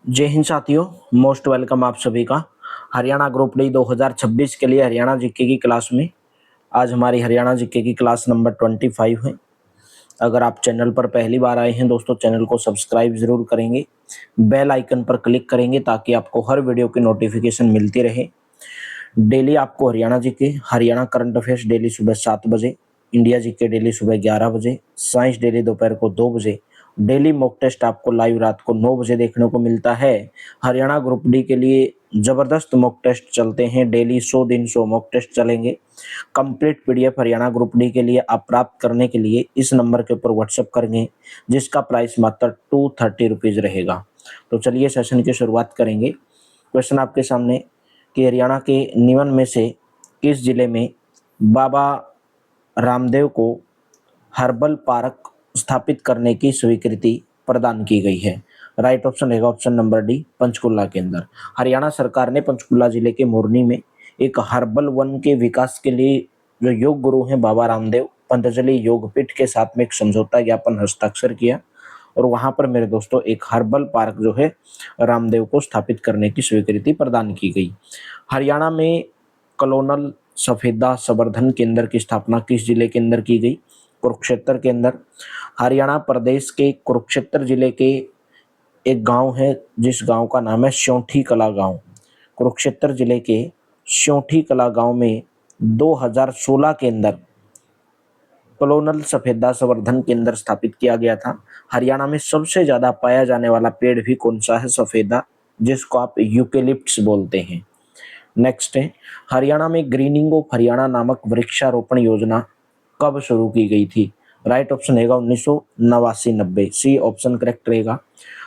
जय हिंद साथियों, most welcome आप सभी का हरियाणा ग्रुप डी 2026 के लिए हरियाणा जीके की क्लास में। आज हमारी हरियाणा जीके की क्लास नंबर 25 है। अगर आप चैनल पर पहली बार आए हैं दोस्तों, चैनल को सब्सक्राइब जरूर करेंगे, बेल आइकन पर क्लिक करेंगे ताकि आपको हर वीडियो की नोटिफिकेशन मिलती रहे। डेली आपको Haryana GK, Haryana current affairs daily सुबह 7 बजे, इंडिया जीके डेली सुबह 11 बजे, साइंस डेली दोपहर को 2 बजे, डेली मॉक टेस्ट आपको लाइव रात को 9 बजे देखने को मिलता है। हरियाणा ग्रुप डी के लिए जबरदस्त मॉक टेस्ट चलते हैं, डेली 100 दिन 100 मॉक टेस्ट चलेंगे। Complete PDF Haryana group D के लिए आप प्राप्त करने के लिए इस नंबर के ऊपर व्हाट्सएप करेंगे, जिसका प्राइस मात्र 230 रुपीज रहेगा। तो चलिए सेशन की शुरुआत करेंगे। क्वेश्चन आपके सामने कि हरियाणा के निम्न में से किस जिले में बाबा रामदेव को हर्बल पार्क स्थापित करने की स्वीकृति प्रदान की गई है? राइट ऑप्शन रहेगा ऑप्शन नंबर डी, पंचकुला के अंदर। हरियाणा सरकार ने पंचकुला जिले के मोरनी में एक हर्बल वन के विकास के लिए जो योग गुरु हैं बाबा रामदेव, पतंजलि योगपीठ के साथ में एक समझौता ज्ञापन हस्ताक्षर किया और वहां पर मेरे दोस्तों एक हर्बल पार्क जो है रामदेव को स्थापित करने की स्वीकृति प्रदान की गई। हरियाणा में कलोनल सफेदा संवर्धन केंद्र की स्थापना किस जिले के अंदर की गई? कुरुक्षेत्र के अंदर। हरियाणा प्रदेश के कुरुक्षेत्र जिले के एक गांव है जिस गांव का नाम है स्योंठी कला गांव। कुरुक्षेत्र जिले के स्योंठी कला गांव में 2016 के अंदर कलोनल सफेदा संवर्धन केंद्र स्थापित किया गया था। हरियाणा में सबसे ज्यादा पाया जाने वाला पेड़ भी कौन सा है? सफेदा, जिसको आप यूकेलिप्टस बोलते हैं। नेक्स्ट है, हरियाणा में ग्रीनिंग ऑफ हरियाणा नामक वृक्षारोपण योजना कब शुरू की गई थी? राइट ऑप्शन रहेगा 1989-90, सी ऑप्शन करेक्ट रहेगा।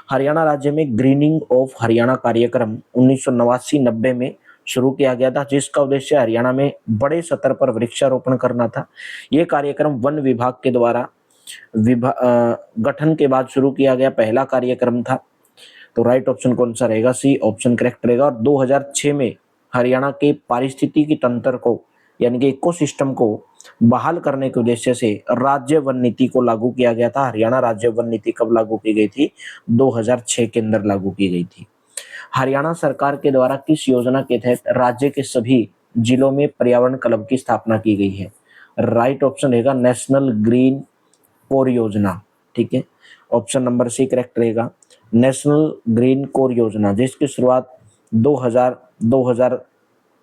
हरियाणा राज्य में ग्रीनिंग ऑफ हरियाणा कार्यक्रम 1989-90 में शुरू किया गया था, जिसका उद्देश्य हरियाणा में बड़े स्तर पर वृक्षारोपण करना था। यह कार्यक्रम वन विभाग के द्वारा गठन के बाद शुरू किया गया पहला कार्यक्रम था। तो राइट ऑप्शन कौन सा रहेगा? सी ऑप्शन करेक्ट रहेगा। और 2006 में हरियाणा के पारिस्थितिकी तंत्र को यानी कि इकोसिस्टम को बहाल करने के उद्देश्य से राज्य वन नीति को लागू किया गया था। हरियाणा राज्य वन नीति कब लागू की गई थी? 2006 के अंदर लागू की गई थी। हरियाणा सरकार के द्वारा किस योजना के तहत राज्य के सभी जिलों में पर्यावरण क्लब की स्थापना की गई है? राइट ऑप्शन रहेगा नेशनल ग्रीन कोर योजना। ठीक है, ऑप्शन नंबर सी करेक्ट रहेगा। नेशनल ग्रीन कोर योजना जिसकी शुरुआत 2000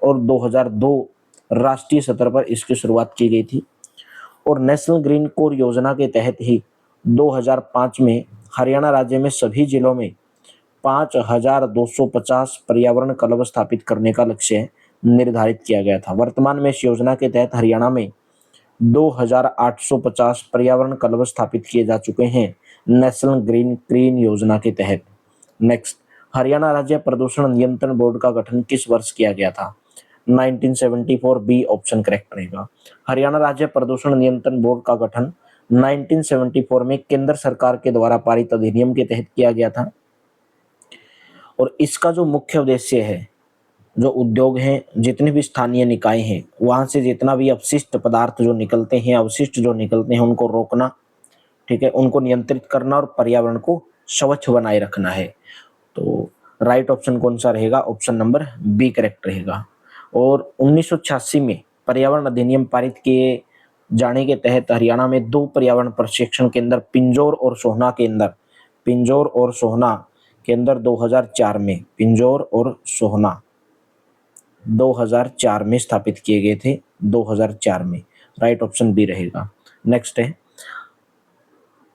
और 2002 राष्ट्रीय स्तर पर इसकी शुरुआत की गई थी और नेशनल ग्रीन कोर योजना के तहत ही 2005 में हरियाणा राज्य में सभी जिलों में 5250 पर्यावरण क्लब स्थापित करने का लक्ष्य निर्धारित किया गया था। वर्तमान में इस योजना के तहत हरियाणा में 2850 पर्यावरण क्लब स्थापित किए जा चुके हैं नेशनल ग्रीन क्लीन योजना के तहत। नेक्स्ट, हरियाणा राज्य प्रदूषण नियंत्रण बोर्ड का गठन किस वर्ष किया गया था? 1974, बी ऑप्शन करेक्ट रहेगा। हरियाणा राज्य प्रदूषण नियंत्रण बोर्ड का गठन 1974 में केंद्र सरकार के द्वारा पारित अधिनियम के तहत किया गया था और इसका जो मुख्य उद्देश्य है, जो उद्योग हैं, जितने भी स्थानीय निकाय हैं, वहां से जितना भी अपशिष्ट पदार्थ जो निकलते हैं, अवशिष्ट जो निकलते हैं, उनको रोकना, ठीक है, उनको नियंत्रित करना और पर्यावरण को स्वच्छ बनाए रखना है। तो राइट ऑप्शन कौन सा रहेगा? ऑप्शन नंबर बी करेक्ट रहेगा। और 1986 में पर्यावरण अधिनियम पारित किए जाने के तहत हरियाणा में 2 पर्यावरण प्रशिक्षण केंद्र पिंजौर और सोहना के अंदर 2004 में पिंजौर और सोहना 2004 में स्थापित किए गए थे। 2004 में राइट ऑप्शन बी रहेगा। नेक्स्ट है,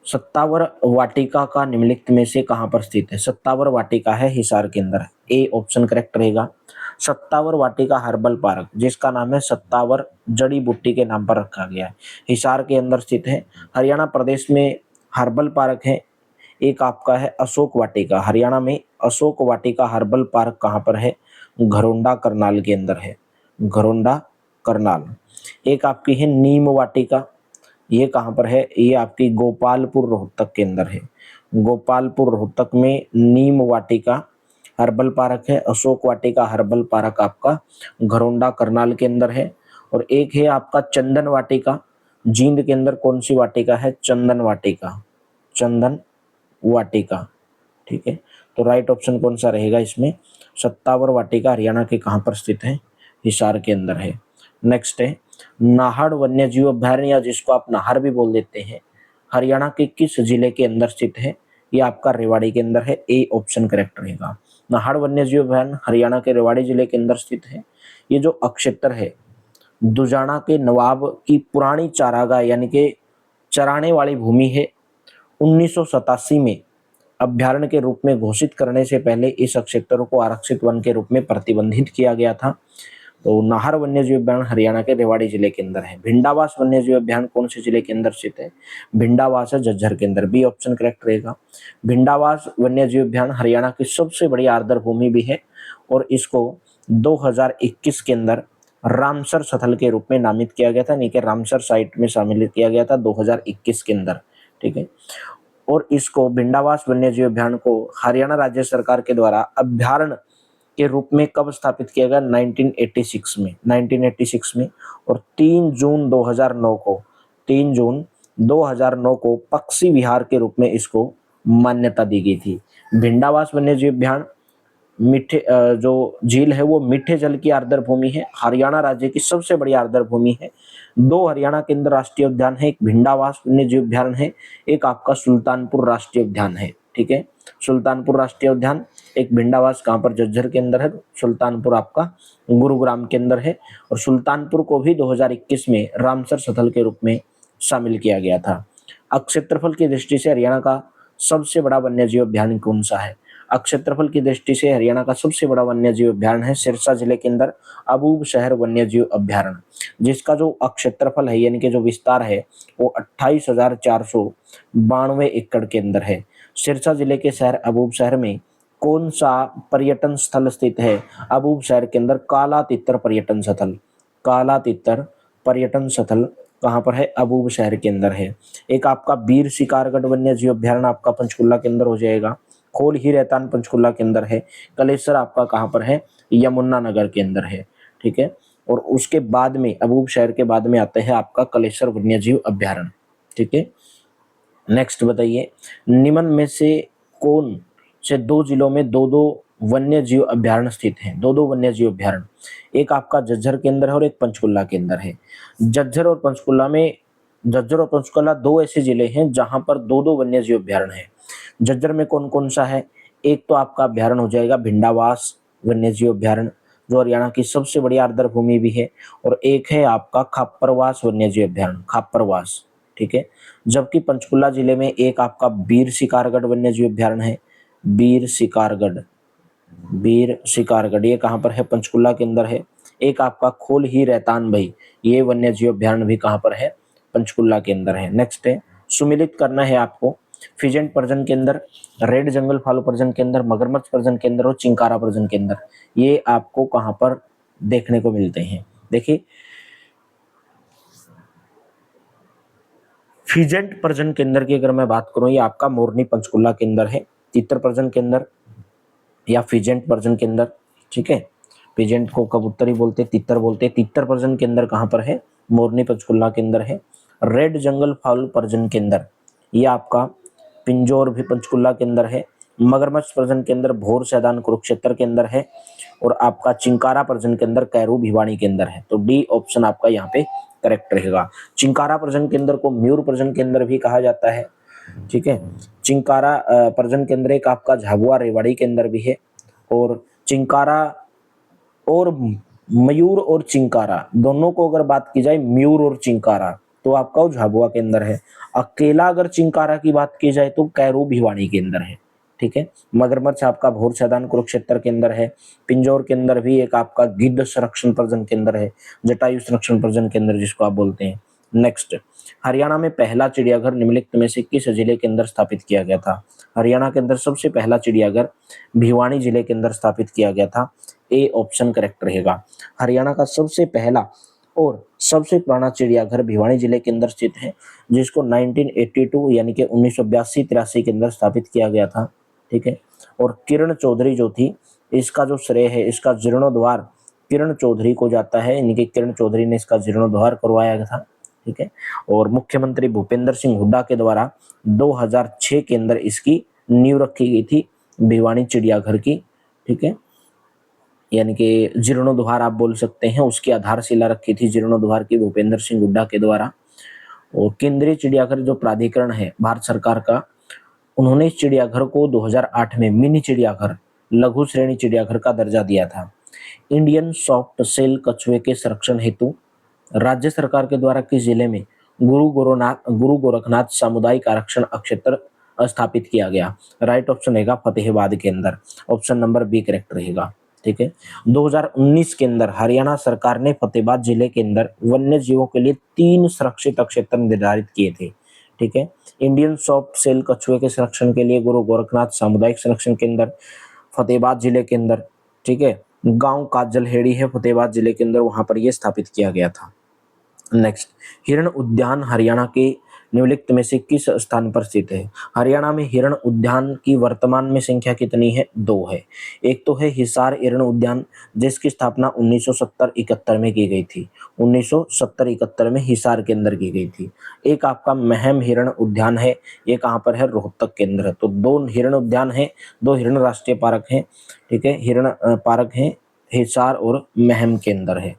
सत्तावर वाटिका का निम्नलिखित में से कहां पर स्थित है? सत्तावर वाटिका है हिसार के अंदर, ए ऑप्शन करेक्ट रहेगा। सत्तावर वाटिका हर्बल पार्क जिसका नाम है सत्तावर जड़ी बूटी के नाम पर रखा गया है, हिसार के अंदर स्थित है। हरियाणा प्रदेश में हर्बल पार्क है। एक आपका है अशोक वाटिका, हरियाणा में अशोक वाटिका हर्बल पार्क कहां पर है? घरोंडा करनाल के अंदर है, घरोंडा करनाल। एक आपकी है नीम वाटिका, ये कहाँ पर है? ये आपकी गोपालपुर रोहतक के अंदर है। गोपालपुर रोहतक में नीम वाटिका हर्बल पार्क है। अशोक वाटिका हर्बल पार्क आपका घरोंडा करनाल के अंदर है। और एक है आपका चंदन वाटिका, जींद के अंदर कौन सी वाटिका है? चंदन वाटिका, चंदन वाटिका, ठीक है, तो राइट ऑप्शन कौन सा रहेगा इसमें? सत्तावर वाटिका हरियाणा के कहाँ पर स्थित है? हिसार के अंदर है। नेक्स्ट है नाहड़ वन्य जीव अभ्यारण्य, या जिसको आप नाहर भी बोल देते हैं, हरियाणा के किस जिले के अंदर स्थित है? ये आपका रेवाड़ी के अंदर है। ए ऑप्शन करेक्ट रहेगा। नाहड़ वन्य जीव अभ्यारण्य हरियाणा के रेवाड़ी जिले के अंदर स्थित है। ये जो अक्षेत्र है दुजाना के नवाब की पुरानी चारागाह यानी कि चराने वाली भूमि है। 1987 में अभ्यारण्य के रूप में घोषित करने से पहले इस क्षेत्र को आरक्षित वन के रूप में प्रतिबंधित किया गया था। तो नाहर वन्यजीव अभ्यारण्य हरियाणा के रेवाड़ी जिले के अंदर है। भिंडावास वन्यजीव अभ्यारण्य कौन से जिले के अंदर स्थित है? भिंडावास है झज्जर के अंदर। बी ऑप्शन करेक्ट रहेगा। भिंडावास वन्यजीव अभ्यारण्य हरियाणा की सबसे बड़ी आर्द्र भूमि भी है और इसको 2021 के अंदर रामसर स्थल के रूप में नामित किया गया था, यानी कि रामसर साइट में शामिल किया गया था 2021 के अंदर। ठीक है, और इसको भिंडावास वन्यजीव अभ्यारण्य को हरियाणा राज्य सरकार के द्वारा अभ्यारण्य के रूप में कब स्थापित किया गया? 1986 में। और 3 जून 2009 को पक्षी विहार के रूप में इसको मान्यता दी गई थी। भिंडावास वन्यजीव अभ्यारण्य मीठे जो झील है वो मीठे जल की आर्द्र भूमि है, हरियाणा राज्य की सबसे बड़ी आर्द्र भूमि है। 2 हरियाणा के अंदर राष्ट्रीय उद्यान है, एक भिंडावास वन्यजीव अभ्यारण्य है, एक आपका सुल्तानपुर राष्ट्रीय उद्यान है। ठीक है, सुल्तानपुर राष्ट्रीय उद्यान, एक भिंडावास कहाँ पर? झज्जर के अंदर है, सुल्तानपुर आपका गुरुग्राम के अंदर है। और सुल्तानपुर को भी 2021 में रामसर स्थल के रूप में शामिल किया गया था। क्षेत्रफल की दृष्टि से हरियाणा का सबसे बड़ा वन्यजीव अभ्यारण्य कौन सा है? क्षेत्रफल की दृष्टि से हरियाणा का सबसे बड़ा वन्यजीव अभ्यारण्य है सिरसा जिले के अंदर अबूब शहर वन्यजीव अभ्यारण्य, जिसका जो क्षेत्रफल है यानी कि जो विस्तार है वो 28,492 एकड़ के अंदर है। सिरसा जिले के शहर अबूब शहर में कौन सा पर्यटन स्थल स्थित है? अबूब शहर के अंदर काला तितर पर्यटन स्थल। काला तितर पर्यटन स्थल कहाँ पर है? अबूब शहर के अंदर है। एक आपका वीर शिकारगढ़ वन्यजीव अभ्यारण्य आपका पंचकुला के अंदर हो जाएगा। खोल ही रहतान पंचकुला के अंदर है। कलेसर आपका कहाँ पर है? यमुनानगर के अंदर है। ठीक है, और उसके बाद में अबूब शहर के बाद में आते हैं आपका कलेसर वन्यजीव अभ्यारण्य। ठीक है, नेक्स्ट बताइए निम्न में से कौन से 2 जिलों में 2-2 वन्य जीव अभ्यारण्य स्थित हैं? 2-2 वन्य जीव अभ्यारण्य, एक आपका झज्जर के अंदर है और एक पंचकुला के अंदर है। झज्जर और पंचकुला 2 ऐसे जिले हैं जहां पर 2-2 वन्य जीव अभ्यारण्य है। झज्जर में कौन कौन सा है? एक तो आपका अभ्यारण्य हो जाएगा भिंडावास वन्य जीव अभ्यारण्य जो हरियाणा की सबसे बड़ी आर्द्र भूमि भी है, और एक है आपका खापरवास वन्य जीव अभ्यारण्य, खापरवास। ठीक है, जबकि पंचकुला जिले में एक आपका वीर शिकारगढ़ वन्य जीव अभ्यारण्य है। वीर शिकारगढ़ ये कहाँ पर है? पंचकुला के अंदर है। एक आपका खोल ही रहतान भाई, ये वन्य जीव अभ्यारण्य भी कहाँ पर है? पंचकुला के अंदर है। नेक्स्ट है सुमिलित करना है आपको फिजेंट प्रजन के अंदर, रेड जंगल फालू प्रजन के अंदर, मगरमच्छ प्रजन के अंदर और चिंकारा प्रजन के अंदर, ये आपको कहाँ पर देखने को मिलते हैं? देखिए फिजेंट प्रजन के अंदर की अगर मैं बात करूं, ये आपका मोरनी पंचकुला के अंदर है, तितर प्रजन के अंदर या फिजेंट प्रजन के अंदर। ठीक है, फिजेंट को कबूतरी बोलते, तितर बोलते। तितर प्रजन के अंदर कहाँ पर है? मोरनी पंचकुला के अंदर है। रेड जंगल फाउल प्रजन के अंदर ये आपका पिंजौर भी पंचकुला के अंदर है। मगरमच्छ प्रजन के अंदर भोर सैदान कुरुक्षेत्र के अंदर है, और आपका चिंकारा प्रजन के अंदर कैरू भिवानी के अंदर है। तो डी ऑप्शन आपका यहाँ पे करेक्ट रहेगा। चिंकारा प्रजन के अंदर को मयूर प्रजन के अंदर भी कहा जाता है। ठीक है, चिंकारा प्रजन के अंदर एक आपका झाबुआ रेवाड़ी के अंदर भी है, और चिंकारा और मयूर और चिंकारा दोनों को अगर बात की जाए, मयूर और चिंकारा, तो आपका झाबुआ के अंदर है। अकेला अगर चिंकारा की बात की जाए तो कैरू भिवानी के अंदर है। ठीक है, मगरमच्छ आपका भोर सैदान कुरुक्षेत्र के अंदर है। पिंजौर के अंदर भी एक आपका गिद्ध संरक्षण प्रजन के अंदर है, जटायु संरक्षण प्रजन के अंदर जिसको आप बोलते हैं। नेक्स्ट, हरियाणा में पहला चिड़ियाघर निम्नलिखित में से किस जिले के अंदर स्थापित किया गया था? हरियाणा के अंदर सबसे पहला चिड़ियाघर भिवानी जिले के अंदर स्थापित किया गया था। ए ऑप्शन करेक्ट रहेगा। हरियाणा का सबसे पहला और सबसे पुराना चिड़ियाघर भिवानी जिले के अंदर स्थित है, जिसको 1982 यानी कि 1982-83 के अंदर स्थापित किया गया था। ठीक है, और किरण चौधरी जो थी, इसका जो श्रेय है, इसका जीर्णोद्वार किरण चौधरी को जाता है, यानी कि किरण चौधरी ने इसका जीर्णोद्वार करवाया गया था। ठीक है, और मुख्यमंत्री भूपेंद्र सिंह हुड्डा के द्वारा 2006 के अंदर इसकी नींव रखी गई थी, भिवानी चिड़ियाघर की, ठीक है, यानी कि जीर्णोद्धार आप बोल सकते हैं, उसकी आधारशिला रखी थी जीर्णोद्धार की भूपेंद्र सिंह हुड्डा के द्वारा। और केंद्रीय चिड़ियाघर जो प्राधिकरण है भारत सरकार का, उन्होंने इस चिड़ियाघर को 2008 में मिनी चिड़ियाघर, लघु श्रेणी चिड़ियाघर का दर्जा दिया था। इंडियन सॉफ्ट सेल कछुए के संरक्षण हेतु राज्य सरकार के द्वारा किस जिले में गुरु गोरखनाथ सामुदायिक आरक्षण क्षेत्र स्थापित किया गया? राइट ऑप्शन रहेगा फतेहाबाद के अंदर, ऑप्शन नंबर बी करेक्ट रहेगा, ठीक है। 2019 के अंदर हरियाणा सरकार ने फतेहाबाद जिले के अंदर वन्य जीवों के लिए 3 सुरक्षित क्षेत्र निर्धारित किए थे, ठीक है। इंडियन सॉफ्ट सेल कछुए के संरक्षण के लिए गुरु गोरखनाथ सामुदायिक संरक्षण केंद्र फतेहाबाद जिले के अंदर, ठीक है, गांव काजलहेड़ी है फतेहाबाद जिले के अंदर, वहां पर यह स्थापित किया गया था। नेक्स्ट, हिरण उद्यान हरियाणा के निम्नलिखित में से किस स्थान पर स्थित है? हरियाणा में हिरण उद्यान की वर्तमान में संख्या कितनी है? 2 है। एक तो है हिसार हिरण उद्यान, जिसकी स्थापना 1970-71 में की गई थी, 1970-71 में हिसार के अंदर की गई थी। एक आपका महम हिरण उद्यान है, ये कहाँ पर है? रोहतक के अंदर है। तो 2 हिरण उद्यान है, 2 हिरण राष्ट्रीय पार्क है, ठीक है, हिरण पार्क है हिसार और महम के अंदर है।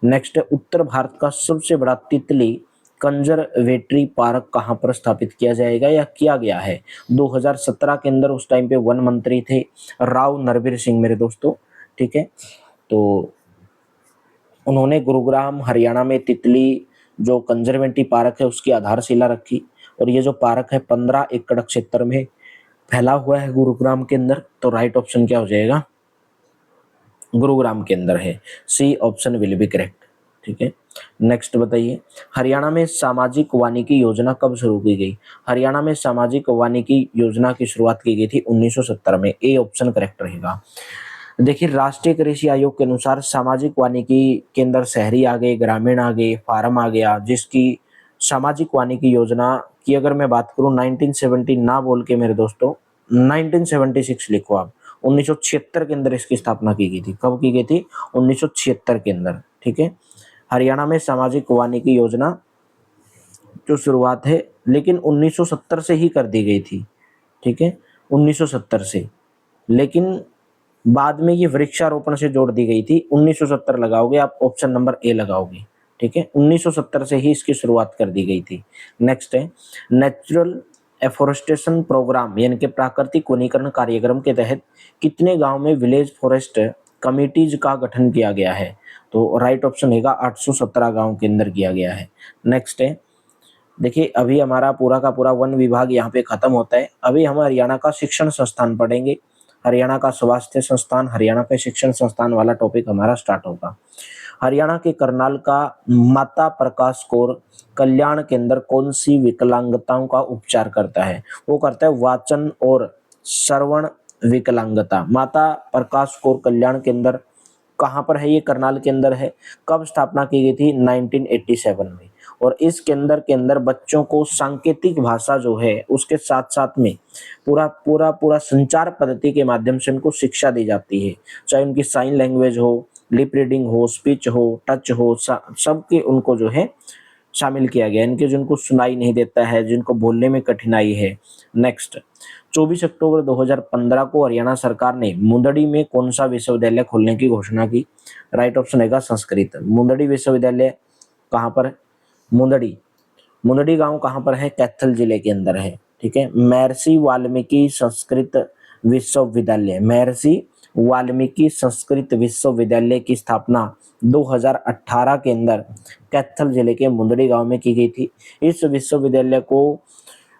नेक्स्ट, उत्तर भारत का सबसे बड़ा तितली कंजर्वेटरी पार्क कहाँ पर स्थापित किया जाएगा या किया गया है? 2017 के अंदर उस टाइम पे वन मंत्री थे राव नरवीर सिंह मेरे दोस्तों, ठीक है। तो उन्होंने गुरुग्राम हरियाणा में तितली जो कंजर्वेटरी पार्क है उसकी आधारशिला रखी, और ये जो पार्क है 15 एकड़ क्षेत्र में फैला हुआ है गुरुग्राम के अंदर। तो राइट ऑप्शन क्या हो जाएगा? गुरुग्राम के अंदर है, C option will be correct, ठीक है। नेक्स्ट बताइए, हरियाणा में सामाजिक वानिकी योजना कब शुरू की गई? हरियाणा में सामाजिक वानिकी योजना की शुरुआत की गई थी 1970 में, ए ऑप्शन करेक्ट रहेगा। देखिए, राष्ट्रीय कृषि आयोग के अनुसार सामाजिक वानिकी के अंदर शहरी आ गए, ग्रामीण आ गए, फार्म आ गया, जिसकी सामाजिक वानिकी योजना की अगर मैं बात करूं 1970 ना बोल के मेरे दोस्तों 1976 लिखो आप, 1976 के अंदर इसकी स्थापना की गई थी। कब की गई थी? 1976 के अंदर, ठीक है। हरियाणा में सामाजिक वानिकी योजना जो शुरुआत है लेकिन 1970 से ही कर दी गई थी, ठीक है, 1970 से, लेकिन बाद में ये वृक्षारोपण से जोड़ दी गई थी। 1970 लगाओगे आप, ऑप्शन नंबर ए लगाओगे, ठीक है, 1970 से ही इसकी शुरुआत कर दी गई थी। नेक्स्ट है, नेचुरल एफोरेस्टेशन प्रोग्राम यानी कि प्राकृतिक वनीकरण कार्यक्रम के तहत कितने गांव में विलेज फॉरेस्ट कमिटीज का गठन किया गया है? तो राइट ऑप्शन रहेगा 817 गांव के अंदर किया गया है। नेक्स्ट है, देखिए अभी हमारा पूरा का पूरा वन विभाग यहाँ पे खत्म होता है, अभी हम हरियाणा का शिक्षण संस्थान पढ़ेंगे, हरियाणा का स्वास्थ्य संस्थान, हरियाणा का शिक्षण संस्थान वाला टॉपिक हमारा स्टार्ट होगा। हरियाणा के करनाल का माता प्रकाश कौर कल्याण केंद्र कौन सी विकलांगताओं का उपचार करता है? वो करता है वाचन और श्रवण विकलांगता। माता प्रकाश कौर कल्याण केंद्र कहाँ पर है? ये करनाल के अंदर है। कब स्थापना की गई थी? 1987 में। और इस केंद्र के अंदर बच्चों को सांकेतिक भाषा जो है उसके साथ साथ में पूरा संचार पद्धति के माध्यम से उनको शिक्षा दी जाती है, चाहे उनकी साइन लैंग्वेज हो, लिप रीडिंग हो, स्पीच हो, टच हो, सबके उनको जो है शामिल किया गया। इनके जिनको सुनाई नहीं देता है, जिनको बोलने में कठिनाई है। नेक्स्ट, 24 अक्टूबर 2015 को हरियाणा सरकार ने मुंदड़ी में कौन सा विश्वविद्यालय खोलने की घोषणा की? राइट ऑप्शन रहेगा संस्कृत। मुंदड़ी विश्वविद्यालय कहाँ पर? मुंदड़ी गांव कहाँ पर है? कैथल जिले के अंदर है, ठीक है। महर्षि वाल्मीकि संस्कृत विश्वविद्यालय, महर्षि वाल्मीकि संस्कृत विश्वविद्यालय की स्थापना 2018 के अंदर कैथल जिले के मुंदड़ी गांव में की गई थी। इस विश्वविद्यालय को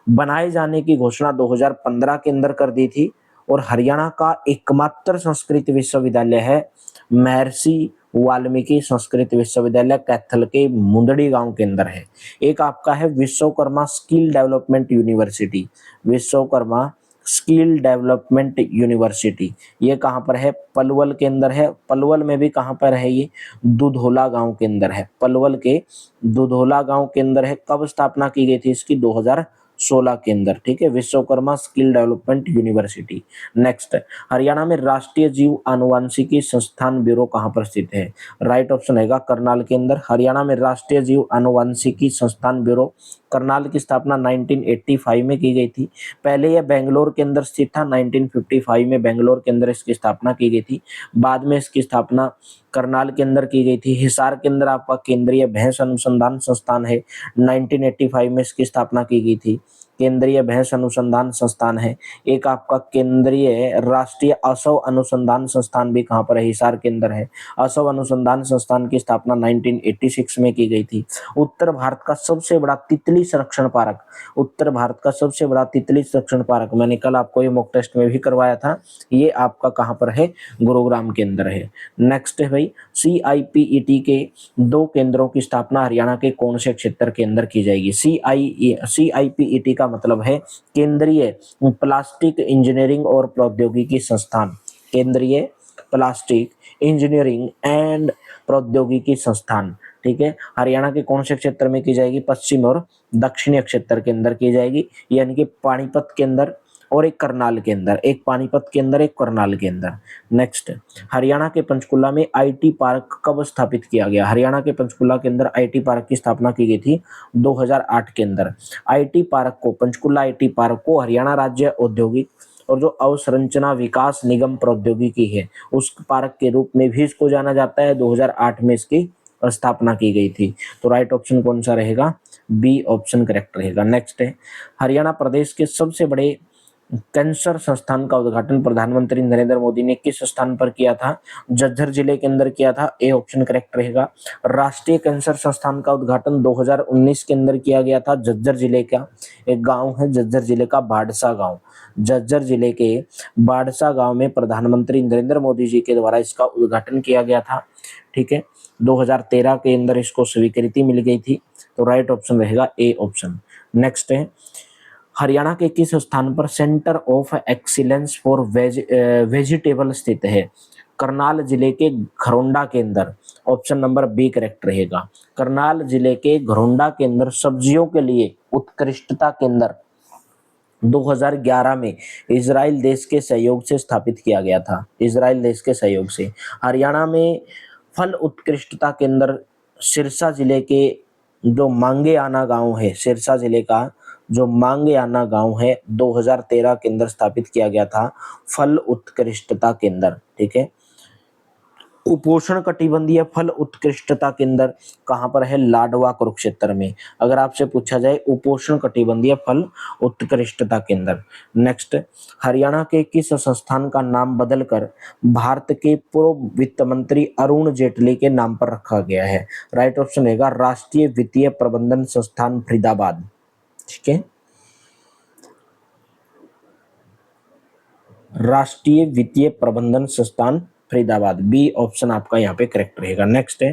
बनाए जाने की घोषणा 2015 के अंदर कर दी थी, और हरियाणा का एकमात्र संस्कृत विश्वविद्यालय है महर्षि वाल्मीकि संस्कृत विश्वविद्यालय, कैथल के मुंदड़ी गांव के अंदर है। एक आपका है Vishwakarma skill development university, Vishwakarma skill development university, ये कहाँ पर है? पलवल के अंदर है। पलवल में भी कहाँ पर है? ये दुधोला गांव के अंदर है, पलवल के दुधोला गांव के अंदर है। कब स्थापना की गई थी इसकी? 2016 के अंदर, ठीक है, Vishwakarma skill development university. Next, Haryana में राष्ट्रीय जीव आनुवंशिकी संस्थान ब्यूरो कहाँ पर स्थित है? राइट ऑप्शन रहेगा करनाल के अंदर। हरियाणा में राष्ट्रीय जीव आनुवंशिकी संस्थान ब्यूरो करनाल की स्थापना 1985 में की गई थी। पहले यह बेंगलोर के अंदर स्थित था, 1955 में बेंगलोर के अंदर इसकी स्थापना की गई थी। बाद में इसकी स्थापना करनाल के अंदर की गई थी। हिसार के अंदर आपका केंद्रीय भैंस अनुसंधान संस्थान है, 1985 में इसकी स्थापना की गई थी। केंद्रीय भैंस अनुसंधान संस्थान है। एक आपका केंद्रीय राष्ट्रीय असव अनुसंधान संस्थान भी कहाँ पर है, हिसार के अंदर है। असव अनुसंधान संस्थान की स्थापना 1986 में की गई थी। उत्तर भारत का सबसे बड़ा तितली संरक्षण पार्क, उत्तर भारत का सबसे बड़ा तितली संरक्षण पार्क, मैंने कल आपको ये मॉक टेस्ट में भी करवाया था, ये आपका कहाँ पर है, गुरुग्राम के अंदर है। नेक्स्ट है भाई, CIPET के 2 केंद्रों की स्थापना हरियाणा के कौन से क्षेत्र के अंदर की जाएगी। CIPET का मतलब है केंद्रीय प्लास्टिक इंजीनियरिंग और प्रौद्योगिकी संस्थान, केंद्रीय प्लास्टिक इंजीनियरिंग एंड प्रौद्योगिकी संस्थान, ठीक है। हरियाणा के कौन से क्षेत्र में की जाएगी, पश्चिम और दक्षिणी क्षेत्र के अंदर की जाएगी, यानी कि पानीपत के अंदर और एक करनाल के अंदर, एक पानीपत के अंदर, एक करनाल के अंदर। नेक्स्ट, हरियाणा के पंचकुला में IT पार्क कब स्थापित किया गया। हरियाणा के पंचकुला के अंदर IT पार्क की स्थापना की गई थी 2008 के अंदर। IT पार्क को, पंचकुला IT पार्क को हरियाणा राज्य औद्योगिक और जो अवसंरचना विकास निगम प्रौद्योगिकी है उस पार्क के रूप में भी इसको जाना जाता है। 2008 में इसकी स्थापना की गई थी। तो राइट ऑप्शन कौन सा रहेगा, बी ऑप्शन करेक्ट रहेगा। नेक्स्ट है, हरियाणा प्रदेश के सबसे बड़े कैंसर संस्थान का उद्घाटन प्रधानमंत्री नरेंद्र मोदी ने किस स्थान पर किया था, झज्जर जिले के अंदर किया था, ए ऑप्शन करेक्ट रहेगा। राष्ट्रीय कैंसर संस्थान का उद्घाटन 2019 के अंदर किया गया था, झज्जर जिले का एक गांव है, झज्जर जिले का बाड़सा गांव, झज्जर जिले के बाड़सा गांव में प्रधानमंत्री नरेंद्र मोदी जी के द्वारा इसका उद्घाटन किया गया था, ठीक है। 2013 के अंदर इसको स्वीकृति मिल गई थी। तो राइट ऑप्शन रहेगा ए ऑप्शन। नेक्स्ट है, हरियाणा के किस स्थान पर centre of excellence for vegetable स्थित है। करनाल जिले के घरोंडा के अंदर, ऑप्शन नंबर बी करेक्ट रहेगा। करनाल जिले के घरोंडा के अंदर सब्जियों के लिए उत्कृष्टता केंद्र 2011 में इजराइल देश के सहयोग से स्थापित किया गया था, इजराइल देश के सहयोग से। हरियाणा में फल उत्कृष्टता केंद्र सिरसा जिले के जो मांगे आना गांव है, सिरसा जिले का जो मांगे आना गांव है, 2013 के अंदर स्थापित किया गया था फल उत्कृष्टता केंद्र, ठीक है। उपोष्ण कटिबंधीय फल उत्कृष्टता केंद्र कहाँ पर है, लाडवा कुरुक्षेत्र में। अगर आपसे पूछा जाए उपोष्ण कटिबंधीय फल उत्कृष्टता केंद्र। नेक्स्ट, हरियाणा के किस संस्थान का नाम बदलकर भारत के पूर्व वित्त मंत्री अरुण जेटली के नाम पर रखा गया है। राइट ऑप्शन रहेगा राष्ट्रीय वित्तीय प्रबंधन संस्थान फरीदाबाद, ठीक है। राष्ट्रीय वित्तीय प्रबंधन संस्थान फरीदाबाद, बी ऑप्शन आपका यहाँ पे करेक्ट रहेगा। नेक्स्ट है,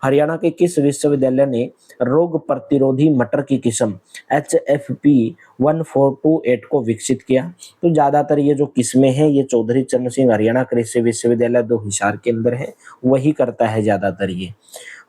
हरियाणा के किस विश्वविद्यालय ने रोग प्रतिरोधी मटर की किस्म HFP 1428 को विकसित किया। तो ज्यादातर ये जो किस्में हैं ये चौधरी चरण सिंह हरियाणा कृषि विश्वविद्यालय 2 हिसार के अंदर है, वही करता है ज्यादातर ये।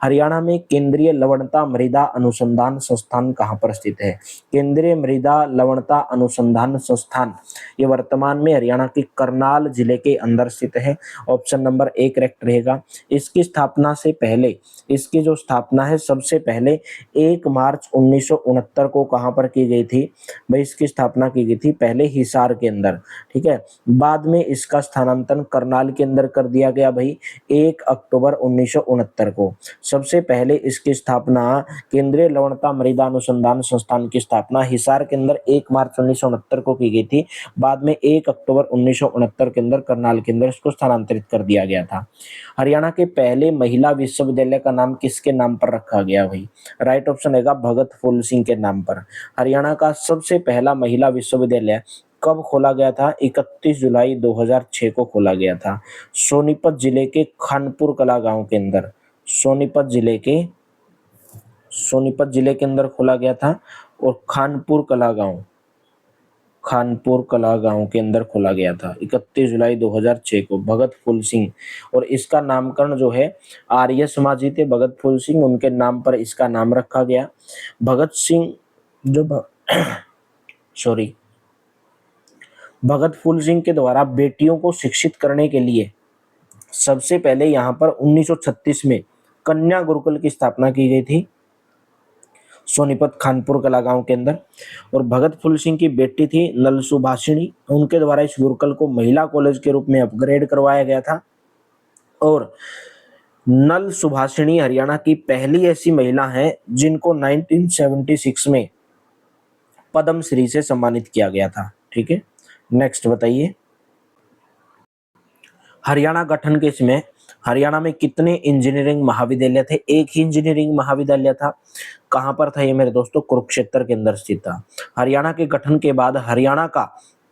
हरियाणा में केंद्रीय लवणता मृदा अनुसंधान संस्थान कहाँ पर स्थित है। केंद्रीय मृदा लवणता अनुसंधान संस्थान ये वर्तमान में हरियाणा के करनाल जिले के अंदर स्थित है। ऑप्शन नंबर ए करेक्ट रहेगा। इसकी स्थापना से पहले, इसकी जो स्थापना है सबसे पहले 1 मार्च 1969 को कहाँ पर की गई थी भाई, इसकी स्थापना की गई थी पहले हिसार के अंदर, ठीक है। बाद में इसका स्थानांतरण करनाल के अंदर कर दिया गया भाई 1 अक्टूबर 1969 को। सबसे पहले इसकी स्थापना केंद्रीय लवणता मृदा अनुसंधान संस्थान की स्थापना हिसार के अंदर 1 मार्च 1969 को की गई थी। बाद में 1 अक्टूबर 1969 के अंदर करनाल के अंदर इसको स्थानांतरित कर दिया गया था। हरियाणा के पहले महिला विश्वविद्यालय का नाम किसके नाम पर रखा गया भाई, राइट ऑप्शन रहेगा भगत फूल सिंह के नाम पर। हरियाणा का सबसे पहला महिला विश्वविद्यालय कब खोला गया था, 31 जुलाई 2006 को खोला गया था। सोनीपत जिले के खानपुर कला गांव के अंदर, सोनीपत जिले के अंदर खोला गया था। और खानपुर कला गांव के अंदर खोला गया था 31 जुलाई 2006 को भगत फूल सिंह। और इसका नामकरण जो है आर्य समाजी थे भगत फूल सिंह, उनके नाम पर इसका नाम रखा गया। भगत सिंह जो सॉरी भगत फूल सिंह के द्वारा बेटियों को शिक्षित करने के लिए सबसे पहले यहाँ पर 1936 में कन्या गुरुकुल की स्थापना की गई थी। सोनीपत खानपुर कला गांव के अंदर। और भगत फूल सिंह की बेटी थी नल सुभाषिणी, उनके द्वारा इस गुरुकुल को महिला कॉलेज के रूप में अपग्रेड करवाया गया था। और नल सुभाषिणी हरियाणा की पहली ऐसी महिला है जिनको 1976 में पद्मश्री से सम्मानित किया गया था। ठीक है, नेक्स्ट बताइए, हरियाणा गठन के समय हरियाणा में कितने इंजीनियरिंग महाविद्यालय थे? एक ही इंजीनियरिंग महाविद्यालय था। कहां पर था ये मेरे दोस्तों? कुरुक्षेत्र के अंदर स्थित था। हरियाणा के गठन के बाद हरियाणा का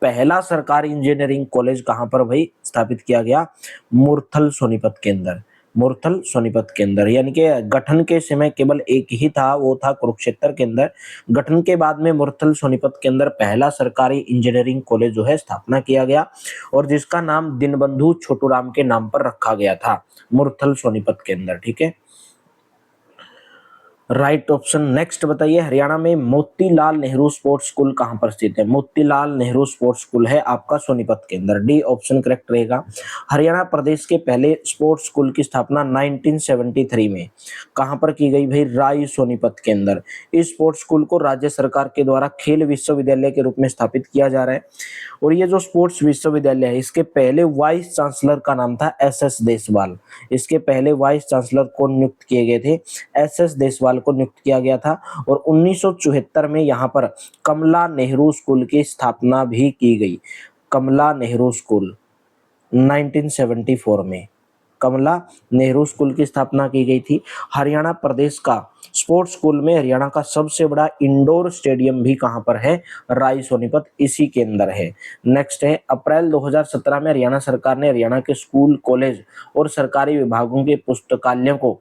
पहला सरकारी इंजीनियरिंग कॉलेज कहां पर भाई स्थापित किया गया? मुरथल सोनीपत के अंदर। मुरथल सोनीपत के अंदर, यानी कि गठन के समय केवल एक ही था, वो था कुरुक्षेत्र के अंदर। गठन के बाद में मुरथल सोनीपत के अंदर पहला सरकारी इंजीनियरिंग कॉलेज जो है स्थापना किया गया, और जिसका नाम दीनबंधु छोटूराम के नाम पर रखा गया था, मुरथल सोनीपत के अंदर। ठीक है, राइट ऑप्शन। नेक्स्ट बताइए, हरियाणा में मोतीलाल नेहरू स्पोर्ट्स स्कूल कहां पर स्थित है? मोतीलाल नेहरू स्पोर्ट्स स्कूल है आपका सोनीपत के अंदर। डी ऑप्शन करेक्ट रहेगा। हरियाणा प्रदेश के पहले स्पोर्ट्स स्कूल की स्थापना 1973 में कहां पर की गई भाई? राय सोनीपत के अंदर। इस स्पोर्ट्स स्कूल को राज्य सरकार के द्वारा खेल विश्वविद्यालय के रूप में स्थापित किया जा रहा है। और ये जो स्पोर्ट्स विश्वविद्यालय है, इसके पहले वाइस चांसलर का नाम था एस देसवाल। इसके पहले वाइस चांसलर को नियुक्त किए गए थे, एस देसवाल को नियुक्त किया गया था। और 1974 में यहाँ पर कमला नेहरू स्कूल की स्थापना भी की गई। कमला नेहरू स्कूल 1974 में कमला नेहरू स्कूल की स्थापना की गई थी। हरियाणा प्रदेश का स्पोर्ट्स स्कूल में हरियाणा का सबसे बड़ा इंडोर स्टेडियम भी कहां पर है? राय सोनीपत, इसी के अंदर है। नेक्स्ट है, अप्रैल 2017 में हरियाणा सरकार ने हरियाणा के स्कूल, कॉलेज और सरकारी विभागों के पुस्तकालयों को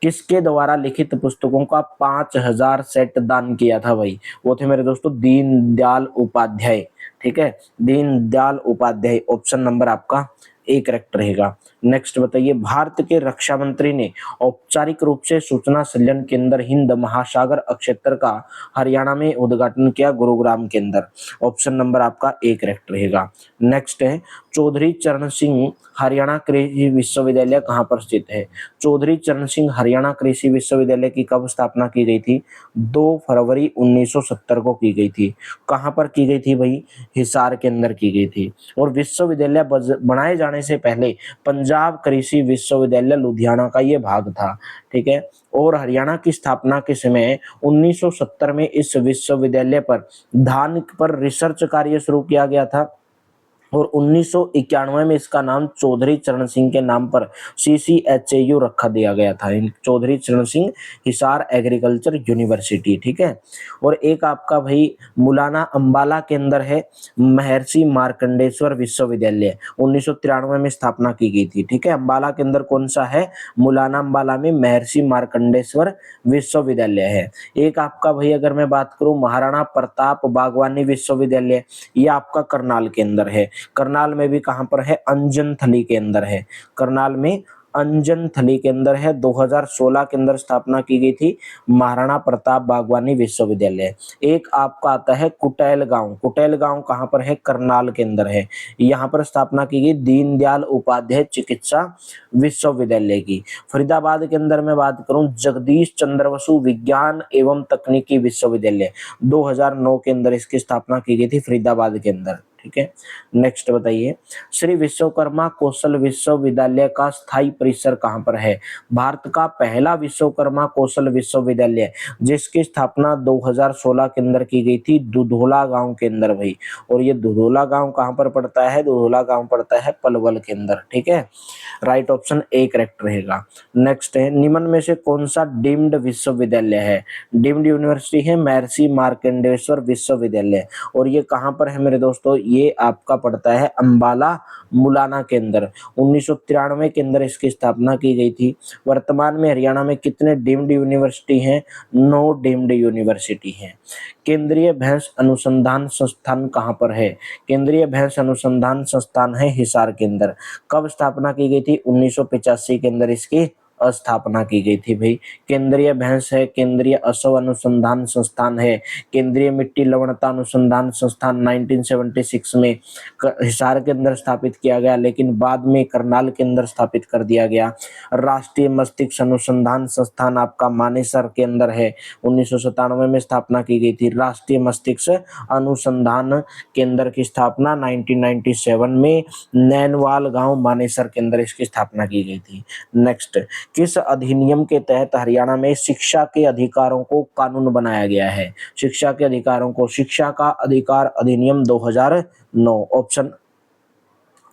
किसके द्वारा लिखित पुस्तकों का 5000 सेट दान किया था भाई? वो थे मेरे दोस्तों दीनदयाल उपाध्याय। ठीक है, दीनदयाल उपाध्याय, ऑप्शन नंबर आपका ए करेक्ट रहेगा। नेक्स्ट बताइए, भारत के रक्षा मंत्री ने औपचारिक रूप से सूचना संचालन केंद्र हिंद महासागर क्षेत्र का हरियाणा में उद्घाटन किया, गुरुग्राम के अंदर। ऑप्शन नंबर आपका ए करेक्ट रहेगा। नेक्स्ट है, चौधरी चरण सिंह हरियाणा कृषि विश्वविद्यालय कहां पर स्थित है? चौधरी चरण सिंह हरियाणा कृषि विश्वविद्यालय की कब स्थापना की गई थी? 2 फरवरी 1970 को की गई थी। कहां पर की गई थी भाई? हिसार के अंदर की गई थी। और विश्वविद्यालय बनाए जाने से पहले पंजाब कृषि विश्वविद्यालय लुधियाना का ये भाग था। ठीक है, और हरियाणा की स्थापना के समय 1970 में इस विश्वविद्यालय पर धान पर रिसर्च कार्य शुरू किया गया था। और 1991 में इसका नाम चौधरी चरण सिंह के नाम पर CCHAU रखा दिया गया था, चौधरी चरण सिंह हिसार एग्रीकल्चर यूनिवर्सिटी। ठीक है, और एक आपका भाई मुलाना अंबाला के अंदर है महर्षि मार्कंडेश्वर विश्वविद्यालय, 1993 में स्थापना की गई थी। ठीक है, अंबाला के अंदर कौन सा है? मुलाना अंबाला में महर्षि मार्कंडेश्वर विश्वविद्यालय है। एक आपका भाई अगर मैं बात करूं महाराणा प्रताप बागवानी विश्वविद्यालय, ये आपका करनाल के अंदर है। करनाल में भी कहां पर है? अंजनथली के अंदर है। करनाल में अंजनथली के अंदर है। 2016 के अंदर स्थापना की गई थी महाराणा प्रताप बागवानी विश्वविद्यालय। एक आपका आता है कुटेल गांव। कुटेल गांव कहां पर है? करनाल के अंदर है। यहाँ पर स्थापना की गई दीनदयाल उपाध्याय चिकित्सा विश्वविद्यालय की। फरीदाबाद के अंदर मैं बात करूं जगदीश चंद्र बसु विज्ञान एवं तकनीकी विश्वविद्यालय, 2009 के अंदर इसकी स्थापना की गई थी फरीदाबाद के अंदर। ठीक है, नेक्स्ट बताइए, श्री विश्वकर्मा कौशल विश्वविद्यालय का स्थायी परिसर कहां पर है? भारत का पहला विश्वकर्मा कौशल विश्वविद्यालय जिसकी स्थापना 2016 के अंदर की गई थी दुधोला गांव के अंदर भाई। और ये दुधोला गांव कहां पर पड़ता है? दुधोला गांव पड़ता है पलवल के अंदर। ठीक है, राइट ऑप्शन ए करेक्ट रहेगा। नेक्स्ट है, निम्न में से कौन सा डीम्ड विश्वविद्यालय है? डीम्ड यूनिवर्सिटी है महर्षि मार्कंडेश्वर विश्वविद्यालय, और ये कहां पर है मेरे दोस्तों? ये आपका पड़ता है अंबाला मुलाना के अंदर। 1993 के अंदर इसकी स्थापना की गई थी। वर्तमान में हरियाणा में कितने डीम्ड यूनिवर्सिटी हैं? 9 डीम्ड यूनिवर्सिटी हैं। केंद्रीय भैंस अनुसंधान संस्थान कहां पर है? केंद्रीय भैंस अनुसंधान संस्थान है हिसार के अंदर। कब स्थापना की गई थी? 1985 के अंदर इसकी स्थापना की गई थी भाई। केंद्रीय भैंस है, केंद्रीय असव अनुसंधान संस्थान है, केंद्रीय मिट्टी लवणता अनुसंधान संस्थान 1976 में हिसार के अंदर स्थापित किया गया, लेकिन बाद में करनाल के अंदर स्थापित कर दिया गया। राष्ट्रीय मस्तिष्क अनुसंधान संस्थान आपका मानेसर के अंदर है, 1997 में स्थापना की गई थी। राष्ट्रीय मस्तिष्क अनुसंधान केंद्र की स्थापना 1997 में नैनवाल गांव मानेसर के अंदर इसकी स्थापना की गई थी। नेक्स्ट, किस अधिनियम के तहत हरियाणा में शिक्षा के अधिकारों को कानून बनाया गया है? शिक्षा के अधिकारों को शिक्षा का अधिकार अधिनियम 2009।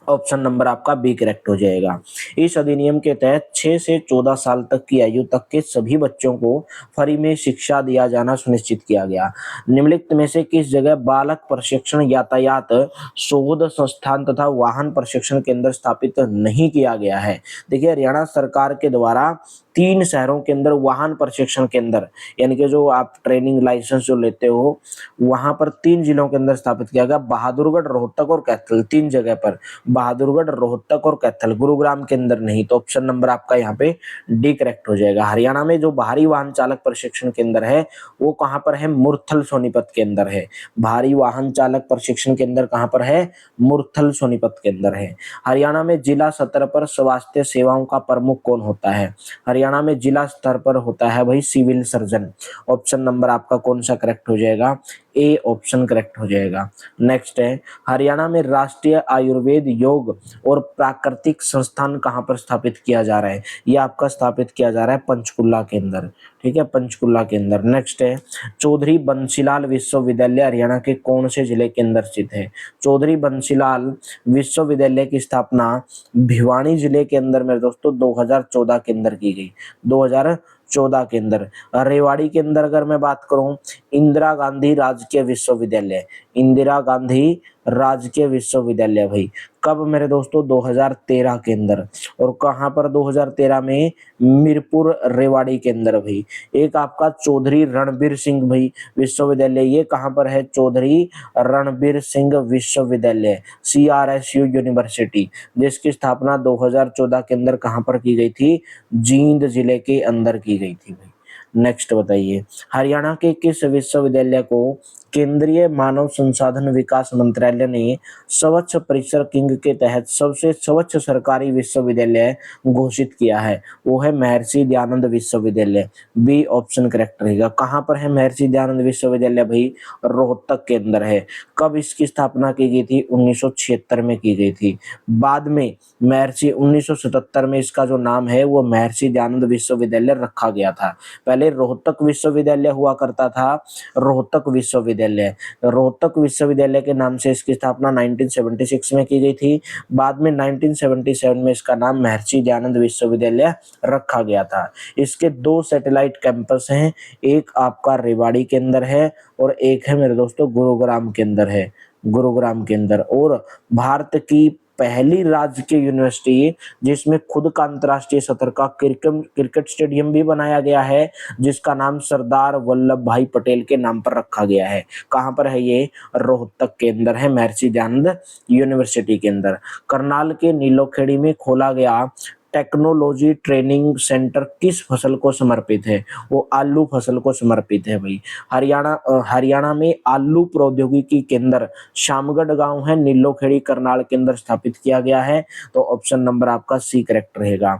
ऑप्शन नंबर आपका बी करेक्ट हो जाएगा। इस अधिनियम के तहत 6 से 14 साल तक की आयु तक के सभी बच्चों को फ्री में शिक्षा दिया जाना सुनिश्चित किया गया। निम्नलिखित में से किस जगह बालक प्रशिक्षण, यातायात शोध संस्थान तथा वाहन प्रशिक्षण केंद्र स्थापित नहीं किया गया है? देखिए, हरियाणा सरकार के द्वारा 3 शहरों के अंदर वाहन प्रशिक्षण केंद्र, यानी कि जो आप ट्रेनिंग लाइसेंस जो लेते हो, वहां पर 3 जिलों के अंदर स्थापित किया गया, बहादुरगढ़, रोहतक और कैथल। 3 जगह पर, बहादुरगढ़, रोहतक और कैथल, गुरुग्राम के अंदर नहीं। तो ऑप्शन नंबर आपका यहाँ पे डी करेक्ट हो जाएगा। हरियाणा में जो भारी वाहन चालक प्रशिक्षण केंद्र है वो कहाँ पर है? मुरथल सोनीपत के अंदर है। भारी वाहन चालक प्रशिक्षण केंद्र कहाँ पर है? मुरथल सोनीपत के अंदर है। हरियाणा में जिला स्तर पर स्वास्थ्य सेवाओं का प्रमुख कौन होता है? हरियाणा में जिला स्तर पर होता है भाई सिविल सर्जन। ऑप्शन नंबर आपका कौन सा करेक्ट हो जाएगा? ए ऑप्शन करेक्ट हो जाएगा। नेक्स्ट है, हरियाणा में राष्ट्रीय आयुर्वेद, योग और प्राकृतिक संस्थान कहाँ पर स्थापित किया जा रहा है? ये आपका स्थापित किया जा रहा है पंचकुला के अंदर। ठीक है, पंचकुला के अंदर। नेक्स्ट है, चौधरी बंसीलाल विश्वविद्यालय हरियाणा के कौन से जिले के अंदर स्थित है? चौधरी बंसीलाल विश्वविद्यालय की स्थापना भिवानी जिले के अंदर मेरे दोस्तों 2014 के अंदर की गई। 2014 के अंदर। रेवाड़ी के अंदर अगर मैं बात करूं, इंदिरा गांधी राजकीय विश्वविद्यालय, इंदिरा गांधी राजकीय विश्वविद्यालय भाई कब मेरे दोस्तों? 2013 के अंदर। और कहां पर? 2013 में मीरपुर रेवाड़ी के अंदर भाई। एक आपका चौधरी रणबीर सिंह भाई विश्वविद्यालय, ये कहां पर है? चौधरी रणबीर सिंह विश्वविद्यालय, CRSU यूनिवर्सिटी, जिसकी स्थापना 2014 के अंदर कहां पर की गई थी? जींद जिले के अंदर की गई थी भाई। नेक्स्ट बताइए, हरियाणा के किस विश्वविद्यालय को केंद्रीय मानव संसाधन विकास मंत्रालय ने स्वच्छ परिसर किंग के तहत सबसे स्वच्छ सरकारी विश्वविद्यालय घोषित किया है? वो है महर्षि दयानंद विश्वविद्यालय। बी ऑप्शन करेक्ट रहेगा। कहाँ पर है महर्षि दयानंद विश्वविद्यालय भाई? रोहतक के अंदर है। कब इसकी स्थापना की गई थी? 1976 में की गई थी। बाद में महर्षि 1977 में इसका जो नाम है वो महर्षि दयानंद विश्वविद्यालय रखा गया था। पहले रोहतक विश्वविद्यालय हुआ करता था, रोहतक विश्वविद्यालय। रोहतक विश्वविद्यालय के नाम से इसकी स्थापना 1976 में की गई थी। बाद में 1977 में इसका नाम महर्षि दयानंद विश्वविद्यालय रखा गया था। इसके 2 सैटेलाइट कैंपस हैं, एक आपका रेवाड़ी के अंदर है और एक है मेरे दोस्तों गुरुग्राम के अंदर है, गुरुग्राम के अंदर। और भारत की पहली राजकीय यूनिवर्सिटी जिसमें खुद का अंतर्राष्ट्रीय स्तर का क्रिकेट स्टेडियम भी बनाया गया है, जिसका नाम सरदार वल्लभ भाई पटेल के नाम पर रखा गया है। कहां पर है ये? रोहतक के अंदर है, महर्षि दयानंद यूनिवर्सिटी के अंदर। करनाल के नीलोखेड़ी में खोला गया टेक्नोलॉजी ट्रेनिंग सेंटर किस फसल को समर्पित है? वो आलू फसल को समर्पित है भाई। हरियाणा में आलू प्रौद्योगिकी केंद्र शामगढ़ गांव है, नीलोखेड़ी करनाल के अंदर स्थापित किया गया है। तो ऑप्शन नंबर आपका सी करेक्ट रहेगा।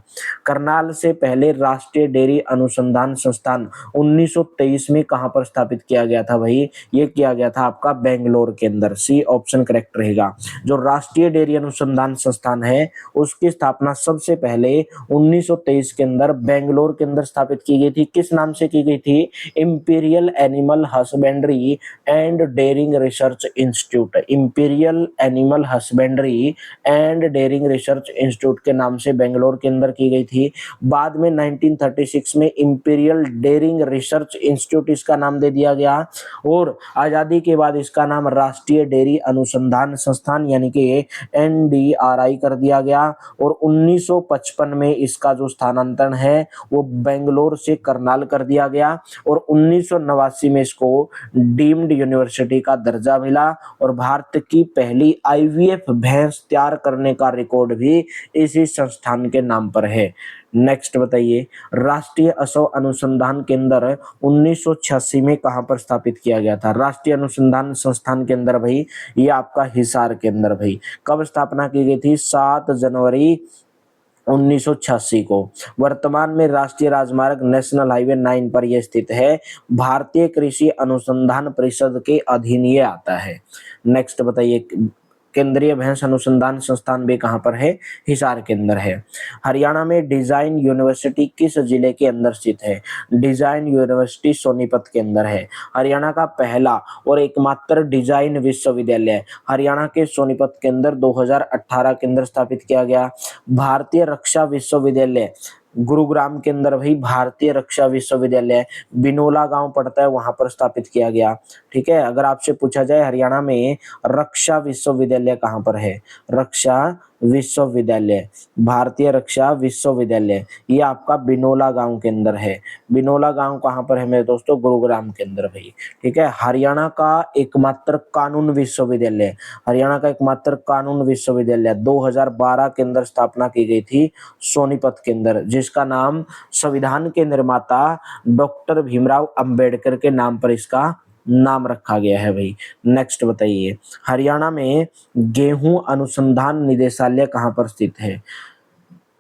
करनाल से पहले राष्ट्रीय डेयरी अनुसंधान संस्थान 1923 में कहां पर स्थापित किया गया था भाई? ये किया गया था आपका बेंगलोर के अंदर। सी ऑप्शन करेक्ट रहेगा। जो राष्ट्रीय डेयरी अनुसंधान संस्थान है उसकी स्थापना सबसे पहले 1923 के अंदर बेंगलोर के अंदर स्थापित की गई थी। किस नाम से की गई थी? Imperial animal husbandry and dairying research institute. Imperial animal husbandry and dairying research institute के नाम से बेंगलोर के अंदर की गई थी। बाद में 1936 में इंपीरियल डेयरिंग रिसर्च इंस्टीट्यूट इसका नाम दे दिया गया और आजादी के बाद इसका नाम राष्ट्रीय डेयरी अनुसंधान संस्थान यानी कि NDRI कर दिया गया। और 1955 1955 में इसका जो स्थानांतरण है वो बेंगलोर से करनाल कर दिया गया और 1989 में इसको डीम्ड यूनिवर्सिटी का दर्जा मिला और भारत की पहली आईवीएफ भैंस तैयार करने का रिकॉर्ड भी इसी संस्थान के नाम पर है। नेक्स्ट बताइए, राष्ट्रीय असौ अनुसंधान केंद्र 1986 में कहां पर स्थापित किया गया था? राष्ट्रीय अनुसंधान संस्थान केंद्र भाई ये आपका हिसार के अंदर भाई कब स्थापना की गई थी? 7 जनवरी 1986 को। वर्तमान में राष्ट्रीय राजमार्ग नेशनल हाईवे 9 पर यह स्थित है। भारतीय कृषि अनुसंधान परिषद के अधीन ये आता है। नेक्स्ट बताइए, केंद्रीय भैंस अनुसंधान संस्थान भी कहाँ पर है? हिसार के अंदर है। हरियाणा में डिजाइन यूनिवर्सिटी किस जिले के अंदर स्थित है? डिजाइन यूनिवर्सिटी सोनीपत के अंदर है। हरियाणा का पहला और एकमात्र डिजाइन विश्वविद्यालय हरियाणा के सोनीपत के अंदर 2018 के अंदर स्थापित किया गया। भारतीय रक्षा विश्वविद्यालय गुरुग्राम के अंदर भाई भारतीय रक्षा विश्वविद्यालय बिनोला गांव पड़ता है वहां पर स्थापित किया गया। ठीक है, अगर आपसे पूछा जाए हरियाणा में रक्षा विश्वविद्यालय कहां पर है? रक्षा विश्वविद्यालय, भारतीय रक्षा विश्वविद्यालय ये आपका बिनोला गांव के अंदर है। बिनोला गांव कहां पर है मेरे दोस्तों? गुरुग्राम के अंदर भाई। ठीक है, हरियाणा का एकमात्र कानून विश्वविद्यालय, हरियाणा का एकमात्र कानून विश्वविद्यालय 2012 के अंदर स्थापना की गई थी सोनीपत के अंदर, जिसका नाम संविधान के निर्माता डॉक्टर भीमराव अंबेडकर के नाम पर इसका नाम रखा गया है भाई। नेक्स्ट बताइए, हरियाणा में गेहूं अनुसंधान निदेशालय कहां पर स्थित है?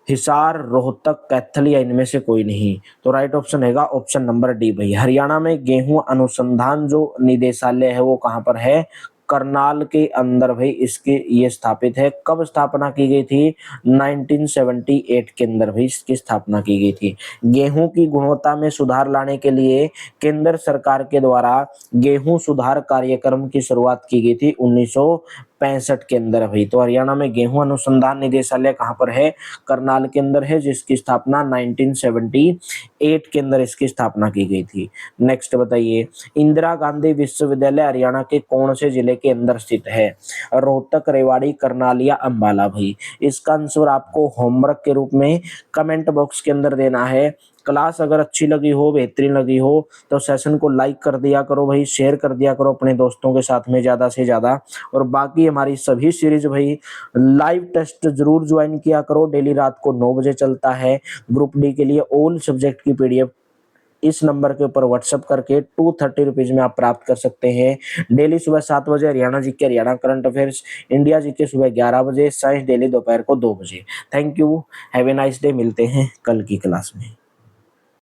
हिसार, रोहतक, कैथल या इनमें से कोई नहीं? तो राइट ऑप्शन रहेगा ऑप्शन नंबर डी भाई। हरियाणा में गेहूं अनुसंधान जो निदेशालय है वो कहां पर है? करनाल के अंदर भाई इसके ये स्थापित है। कब स्थापना की गई थी? 1978 के अंदर भाई इसकी स्थापना की गई थी। गेहूं की गुणवत्ता में सुधार लाने के लिए केंद्र सरकार के द्वारा गेहूं सुधार कार्यक्रम की शुरुआत की गई थी 1965 के अंदर भाई। तो हरियाणा में गेहूं अनुसंधान निदेशालय कहां पर है? करनाल के अंदर है, जिसकी स्थापना 1978 के अंदर इसकी स्थापना की गई थी। नेक्स्ट बताइए, इंदिरा गांधी विश्वविद्यालय हरियाणा के कौन से जिले के अंदर स्थित है? रोहतक, रेवाड़ी, करनाल या अंबाला भाई? इसका आंसर आपको होमवर्क के रूप में कमेंट बॉक्स के अंदर देना है। क्लास अगर अच्छी लगी हो, बेहतरीन लगी हो तो सेशन को लाइक कर दिया करो भाई, शेयर कर दिया करो अपने दोस्तों के साथ में ज़्यादा से ज़्यादा। और बाकी हमारी सभी सीरीज भाई लाइव टेस्ट जरूर ज्वाइन किया करो, डेली रात को 9 बजे चलता है। ग्रुप डी के लिए ऑल सब्जेक्ट की पीडीएफ इस नंबर के ऊपर व्हाट्सएप करके 230 रुपीज में आप प्राप्त कर सकते हैं। डेली सुबह 7 बजे Haryana GK, Haryana current affairs, India GK सुबह 11 बजे, साइंस डेली दोपहर को 2 बजे। Thank you, have a nice day. मिलते हैं कल की क्लास में।